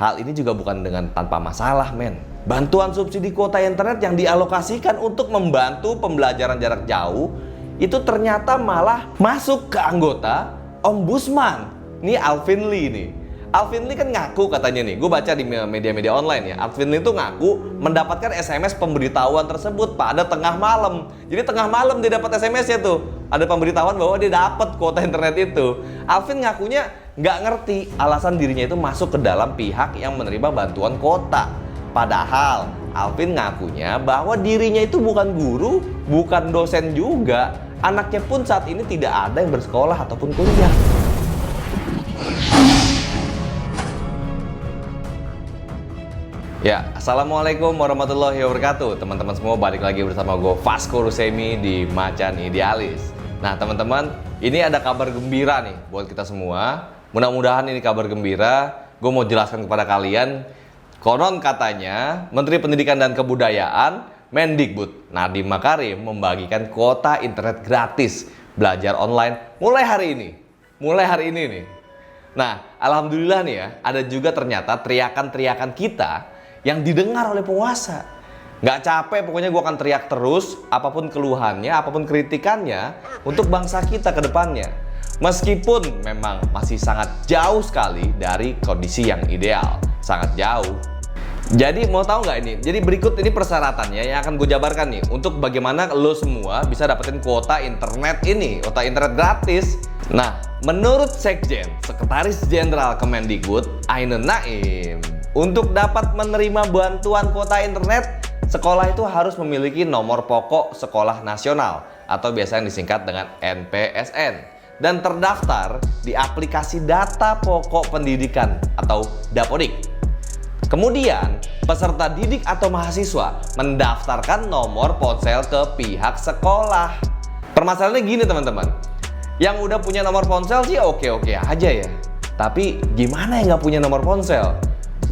hal ini juga bukan dengan tanpa masalah, men. Bantuan subsidi kuota internet yang dialokasikan untuk membantu pembelajaran jarak jauh itu ternyata malah masuk ke anggota Ombudsman. Nih Alvin Lee nih. Alvin Lee kan ngaku katanya nih, gue baca di media-media online ya, Alvin Lee tuh ngaku mendapatkan SMS pemberitahuan tersebut pada tengah malam. Jadi tengah malam dia dapat SMS-nya tuh, ada pemberitahuan bahwa dia dapat kuota internet itu. Alvin ngakunya nggak ngerti alasan dirinya itu masuk ke dalam pihak yang menerima bantuan kuota. Padahal Alvin ngakunya bahwa dirinya itu bukan guru, bukan dosen juga. Anaknya pun saat ini tidak ada yang bersekolah ataupun kuliah. Ya, assalamualaikum warahmatullahi wabarakatuh. Teman-teman semua, balik lagi bersama gue Vasco Rusemi di Macan Idealis. Nah teman-teman, ini ada kabar gembira nih buat kita semua. Mudah-mudahan ini kabar gembira. Gue mau jelaskan kepada kalian. Konon katanya Menteri Pendidikan dan Kebudayaan Mendikbud Nadiem Makarim membagikan kuota internet gratis belajar online mulai hari ini. Nih. Nah, alhamdulillah nih ya, ada juga ternyata teriakan-teriakan kita yang didengar oleh penguasa. Nggak capek, pokoknya gue akan teriak terus, apapun keluhannya, apapun kritikannya, untuk bangsa kita ke depannya. Meskipun memang masih sangat jauh sekali dari kondisi yang ideal. Sangat jauh. Jadi mau tahu nggak ini? Jadi berikut ini persyaratannya yang akan gue jabarkan nih, untuk bagaimana lo semua bisa dapetin kuota internet ini, kuota internet gratis. Nah, menurut Sekjen, Sekretaris Jenderal Kemendikbud, Ainun Naim, untuk dapat menerima bantuan kuota internet, sekolah itu harus memiliki nomor pokok sekolah nasional atau biasa yang disingkat dengan NPSN dan terdaftar di aplikasi data pokok pendidikan atau Dapodik. Kemudian, peserta didik atau mahasiswa mendaftarkan nomor ponsel ke pihak sekolah. Permasalahannya gini teman-teman, yang udah punya nomor ponsel sih oke-oke aja ya. Tapi gimana yang nggak punya nomor ponsel?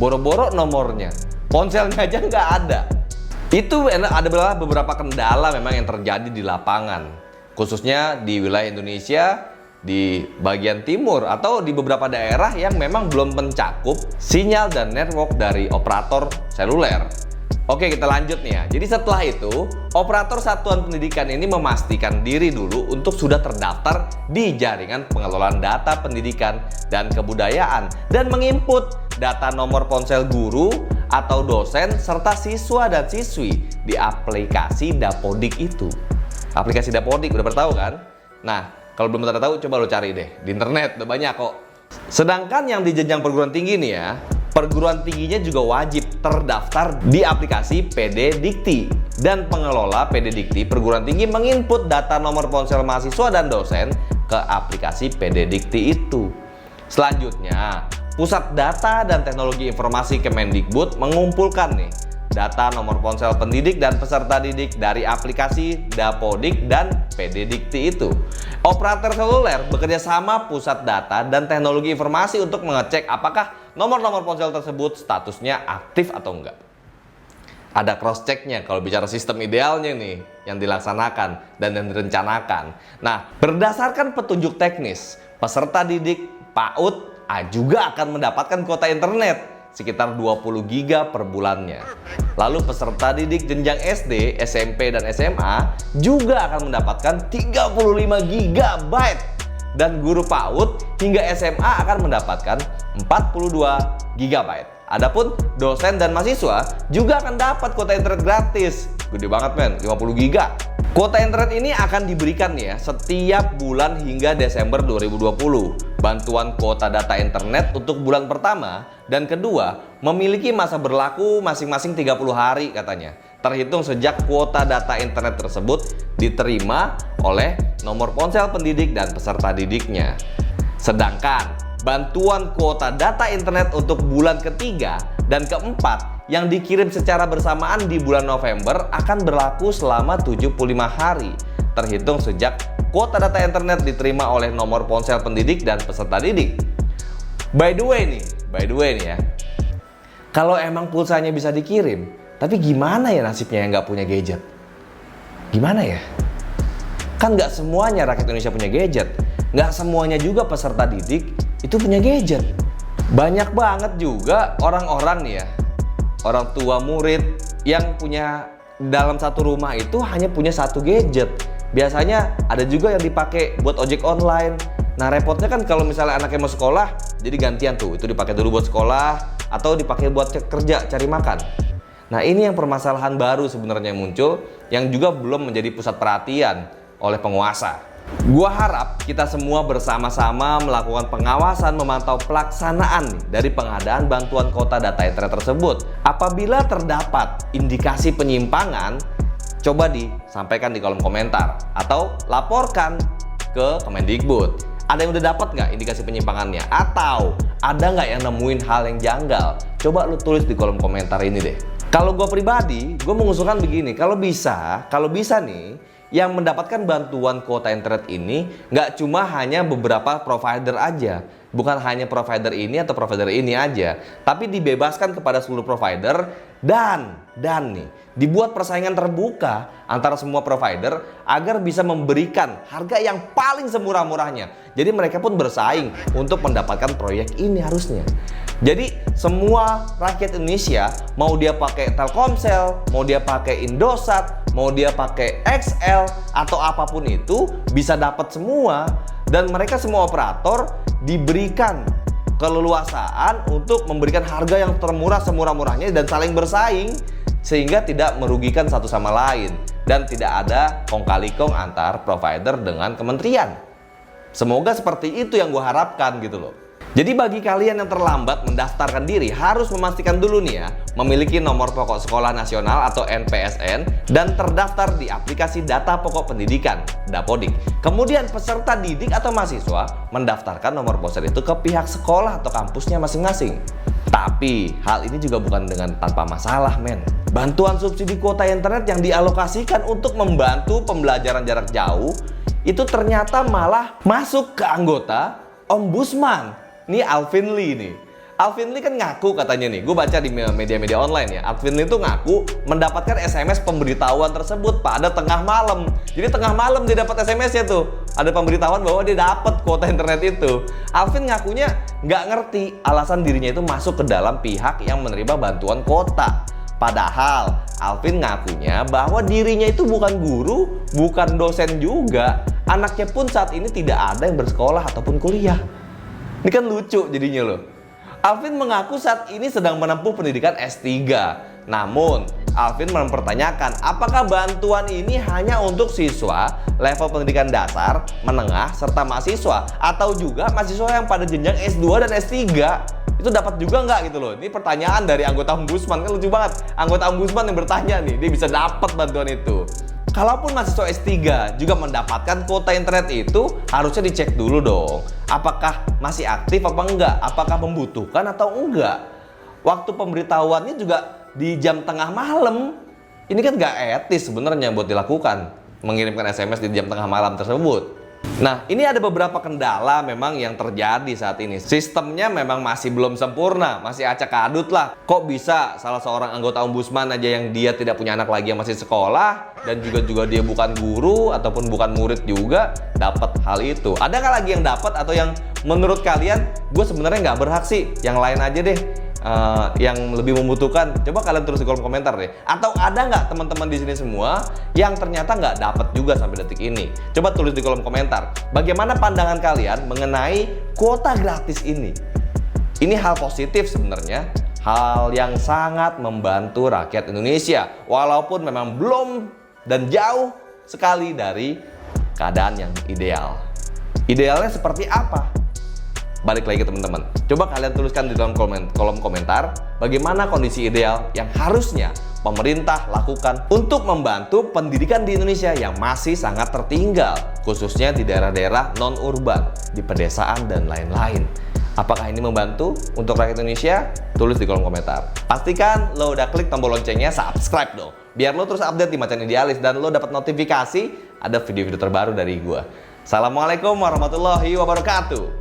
Boro-boro nomornya, ponselnya aja nggak ada. Itu ada beberapa kendala memang yang terjadi di lapangan, khususnya di wilayah Indonesia, di bagian timur atau di beberapa daerah yang memang belum mencakup sinyal dan network dari operator seluler. Oke, kita lanjut nih ya. Jadi setelah itu, operator satuan pendidikan ini memastikan diri dulu untuk sudah terdaftar di jaringan pengelolaan data pendidikan dan kebudayaan dan menginput data nomor ponsel guru atau dosen serta siswa dan siswi di aplikasi Dapodik itu. Aplikasi Dapodik udah pernah tahu kan? Nah, kalau belum pernah tahu, coba lo cari deh di internet, udah banyak kok. Sedangkan yang di jenjang perguruan tinggi nih ya, perguruan tingginya juga wajib terdaftar di aplikasi PD Dikti, dan pengelola PD Dikti perguruan tinggi menginput data nomor ponsel mahasiswa dan dosen ke aplikasi PD Dikti itu. Selanjutnya, Pusat Data dan Teknologi Informasi Kemendikbud mengumpulkan nih data nomor ponsel pendidik dan peserta didik dari aplikasi Dapodik dan PD Dikti itu. Operator seluler bekerja sama Pusat Data dan Teknologi Informasi untuk mengecek apakah nomor-nomor ponsel tersebut statusnya aktif atau enggak. Ada cross checknya kalau bicara sistem idealnya nih yang dilaksanakan dan yang direncanakan. Nah, berdasarkan petunjuk teknis, peserta didik PAUD juga akan mendapatkan kuota internet sekitar 20 GB per bulannya. Lalu peserta didik jenjang SD, SMP, dan SMA juga akan mendapatkan 35 GB. Dan guru PAUD hingga SMA akan mendapatkan 42 GB. Adapun dosen dan mahasiswa juga akan dapat kuota internet gratis. Gede banget men, 50 GB. Kuota internet ini akan diberikan ya setiap bulan hingga Desember 2020. Bantuan kuota data internet untuk bulan pertama dan kedua memiliki masa berlaku masing-masing 30 hari katanya, terhitung sejak kuota data internet tersebut diterima oleh nomor ponsel pendidik dan peserta didiknya. Sedangkan bantuan kuota data internet untuk bulan ketiga dan keempat yang dikirim secara bersamaan di bulan November akan berlaku selama 75 hari, terhitung sejak kuota data internet diterima oleh nomor ponsel pendidik dan peserta didik. By the way nih ya, kalau emang pulsanya bisa dikirim, tapi gimana ya nasibnya yang nggak punya gadget? Gimana ya? Kan nggak semuanya rakyat Indonesia punya gadget, nggak semuanya juga peserta didik itu punya gadget. Banyak banget juga orang-orang nih ya, orang tua murid yang punya dalam satu rumah itu hanya punya satu gadget. Biasanya ada juga yang dipakai buat ojek online. Nah repotnya kan kalau misalnya anaknya mau sekolah, jadi gantian tuh, itu dipakai dulu buat sekolah atau dipakai buat kerja, cari makan. Nah ini yang permasalahan baru sebenarnya muncul, yang juga belum menjadi pusat perhatian oleh penguasa. Gua harap kita semua bersama-sama melakukan pengawasan, memantau pelaksanaan dari pengadaan bantuan kuota data internet tersebut. Apabila terdapat indikasi penyimpangan, coba disampaikan di kolom komentar atau laporkan ke Kemendikbud. Ada yang udah dapat nggak indikasi penyimpangannya? Atau ada nggak yang nemuin hal yang janggal? Coba lu tulis di kolom komentar ini deh. Kalau gue pribadi, gue mengusulkan begini, kalau bisa nih, yang mendapatkan bantuan kuota internet ini nggak cuma hanya beberapa provider aja, bukan hanya provider ini atau provider ini aja, tapi dibebaskan kepada seluruh provider dan nih dibuat persaingan terbuka antara semua provider agar bisa memberikan harga yang paling semurah-murahnya. Jadi mereka pun bersaing untuk mendapatkan proyek ini harusnya. Jadi semua rakyat Indonesia, mau dia pakai Telkomsel, mau dia pakai Indosat, mau dia pakai XL atau apapun itu bisa dapat semua, dan mereka semua operator diberikan keleluasaan untuk memberikan harga yang termurah semurah-murahnya dan saling bersaing sehingga tidak merugikan satu sama lain dan tidak ada kong kali kong antar provider dengan kementerian. Semoga seperti itu yang gue harapkan gitu loh. Jadi bagi kalian yang terlambat mendaftarkan diri, harus memastikan dulu nih ya, memiliki nomor pokok sekolah nasional atau NPSN dan terdaftar di aplikasi data pokok pendidikan, Dapodik. Kemudian peserta didik atau mahasiswa mendaftarkan nomor ponsel itu ke pihak sekolah atau kampusnya masing-masing. Tapi hal ini juga bukan dengan tanpa masalah men. Bantuan subsidi kuota internet yang dialokasikan untuk membantu pembelajaran jarak jauh itu ternyata malah masuk ke anggota Ombudsman. Ini Alvin Lee nih. Alvin Lee kan ngaku katanya nih, gue baca di media-media online ya, Alvin Lee tuh ngaku mendapatkan SMS pemberitahuan tersebut pada tengah malam. Jadi tengah malam dia dapat SMS-nya tuh, ada pemberitahuan bahwa dia dapat kuota internet itu. Alvin ngakunya nggak ngerti alasan dirinya itu masuk ke dalam pihak yang menerima bantuan kuota. Padahal Alvin ngakunya bahwa dirinya itu bukan guru, bukan dosen juga. Anaknya pun saat ini tidak ada yang bersekolah ataupun kuliah. Ini kan lucu jadinya loh. Alvin mengaku saat ini sedang menempuh pendidikan S3. Namun, Alvin mempertanyakan apakah bantuan ini hanya untuk siswa level pendidikan dasar, menengah, serta mahasiswa, atau juga mahasiswa yang pada jenjang S2 dan S3. Itu dapat juga nggak gitu loh. Ini pertanyaan dari anggota Ombudsman, kan lucu banget. Anggota Ombudsman yang bertanya nih, dia bisa dapat bantuan itu. Kalaupun mahasiswa S3 juga mendapatkan kuota internet itu, harusnya dicek dulu dong. Apakah masih aktif apa enggak? Apakah membutuhkan atau enggak? Waktu pemberitahuannya juga di jam tengah malam. Ini kan nggak etis sebenarnya buat dilakukan, mengirimkan SMS di jam tengah malam tersebut. Nah, ini ada beberapa kendala memang yang terjadi saat ini. Sistemnya memang masih belum sempurna, masih acak adut lah. Kok bisa salah seorang anggota Ombudsman aja yang dia tidak punya anak lagi yang masih sekolah, dan juga dia bukan guru ataupun bukan murid juga, dapat hal itu. Adakah lagi yang dapat atau yang menurut kalian, gue sebenarnya nggak berhak sih, yang lain aja deh. Yang lebih membutuhkan, coba kalian tulis di kolom komentar deh. Atau ada nggak teman-teman di sini semua yang ternyata nggak dapat juga sampai detik ini? Coba tulis di kolom komentar. Bagaimana pandangan kalian mengenai kuota gratis ini? Ini hal positif sebenarnya, hal yang sangat membantu rakyat Indonesia, walaupun memang belum dan jauh sekali dari keadaan yang ideal. Idealnya seperti apa? Balik lagi teman-teman, coba kalian tuliskan di dalam kolom komentar bagaimana kondisi ideal yang harusnya pemerintah lakukan untuk membantu pendidikan di Indonesia yang masih sangat tertinggal, khususnya di daerah-daerah non-urban, di pedesaan dan lain-lain. Apakah ini membantu untuk rakyat Indonesia? Tulis di kolom komentar. Pastikan lo udah klik tombol loncengnya, subscribe dong, biar lo terus update di Macan Idealis dan lo dapat notifikasi ada video-video terbaru dari gua. Assalamualaikum warahmatullahi wabarakatuh.